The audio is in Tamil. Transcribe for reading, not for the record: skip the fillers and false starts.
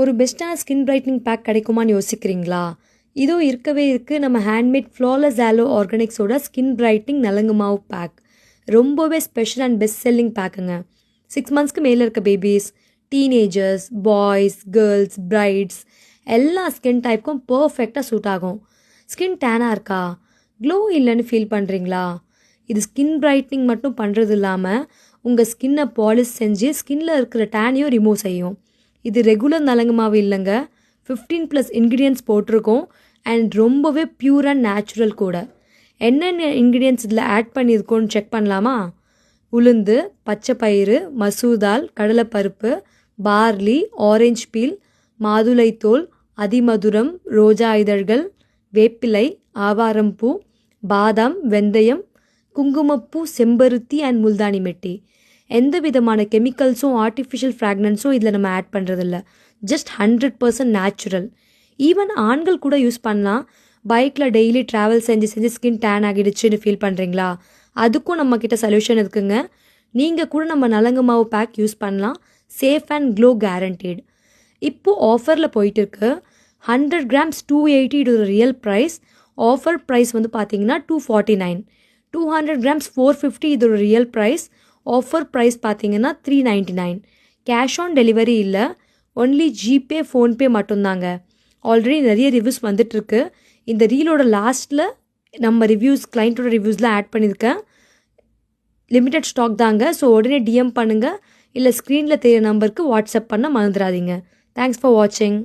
ஒரு பெஸ்ட்டான ஸ்கின் பிரைட்னிங் பேக் கிடைக்குமான்னு யோசிக்கிறீங்களா? இதோ இருக்கவே இருக்குது நம்ம ஹேண்ட்மேட் ஃப்ளாலெஸ் ஆலோ ஆர்கானிக்ஸோட ஸ்கின் பிரைட்னிங் நலங்கு மாவு பேக். ரொம்பவே ஸ்பெஷல் அண்ட் பெஸ்ட் செல்லிங் பேக்குங்க. 6 மந்த்ஸ்க்கு மேலே இருக்க babies, teenagers, boys, girls, brides எல்லா ஸ்கின் டைப்புக்கும் பர்ஃபெக்டாக சூட் ஆகும். ஸ்கின் டேனாக இருக்கா, க்ளோ இல்லைன்னு ஃபீல் பண்ணுறீங்களா? இது ஸ்கின் பிரைட்னிங் மட்டும் பண்ணுறது இல்லாமல் உங்கள் ஸ்கின்னை பாலிஷ் செஞ்சு ஸ்கின்னில் இருக்கிற டேனையும் ரிமூவ் செய்யும். இது ரெகுலர் நலங்கு மாவு இல்லைங்க, 15+ இன்க்ரீடியன்ட்ஸ் போட்டிருக்கோம் அண்ட் ரொம்பவே பியூர் அண்ட் நேச்சுரல் கூட. என்னென்ன இன்க்ரீடியன்ட்ஸ் இதில் ஆட் பண்ணியிருக்கோன்னு செக் பண்ணலாமா? உளுந்து, பச்சை பயிறு, மசூர் தால், கடலைப்பருப்பு, பார்லி, ஆரஞ்சு பீல், மாதுளைத்தோல், அதிமதுரம், ரோஜா இதழ்கள், வேப்பிலை, ஆவாரம்பூ, பாதாம், வெந்தயம், குங்குமப்பூ, செம்பருத்தி அண்ட் முல்தானி மெட்டி. எந்த விதமான கெமிக்கல்ஸும் ஆர்டிஃபிஷியல் ஃப்ராக்னன்ஸும் இதில் நம்ம ஆட் பண்ணுறதில்ல. Just 100% natural. ஈவன் ஆண்கள் கூட யூஸ் பண்ணலாம். பைக்கில் டெய்லி ட்ராவல் செஞ்சு ஸ்கின் டேன் ஆகிடுச்சுன்னு ஃபீல் பண்ணுறீங்களா? அதுக்கும் நம்மக்கிட்ட சொல்யூஷன் இருக்குங்க. நீங்கள் கூட நம்ம நலங்கு மாவு பேக் யூஸ் பண்ணலாம். Safe and glow guaranteed. இப்போது ஆஃபரில் போயிட்டு இருக்கு. 100 grams 280 இது ரியல் ப்ரைஸ். ஆஃபர் ப்ரைஸ் வந்து பார்த்தீங்கன்னா 249. 200 grams 450 இது ரியல் ப்ரைஸ். ஆஃபர் ப்ரைஸ் பார்த்தீங்கன்னா 399. கேஷ் ஆன் டெலிவரி இல்லை, ஒன்லி ஜிபே, ஃபோன்பே மட்டும்தாங்க. ஆல்ரெடி நிறைய ரிவ்யூஸ் வந்துட்டுருக்கு. இந்த ரீலோட லாஸ்ட்டில் நம்ம ரிவ்யூஸ், கிளைண்ட்டோட ரிவ்யூஸ்லாம் ஆட் பண்ணியிருக்கேன். லிமிட்டட் ஸ்டாக் தாங்க. ஸோ உடனே டிஎம் பண்ணுங்கள், இல்லை ஸ்க்ரீனில் தெரிய நம்பருக்கு வாட்ஸ்அப் பண்ண மறந்துடாதீங்க. தேங்க்ஸ் ஃபார் வாட்சிங்.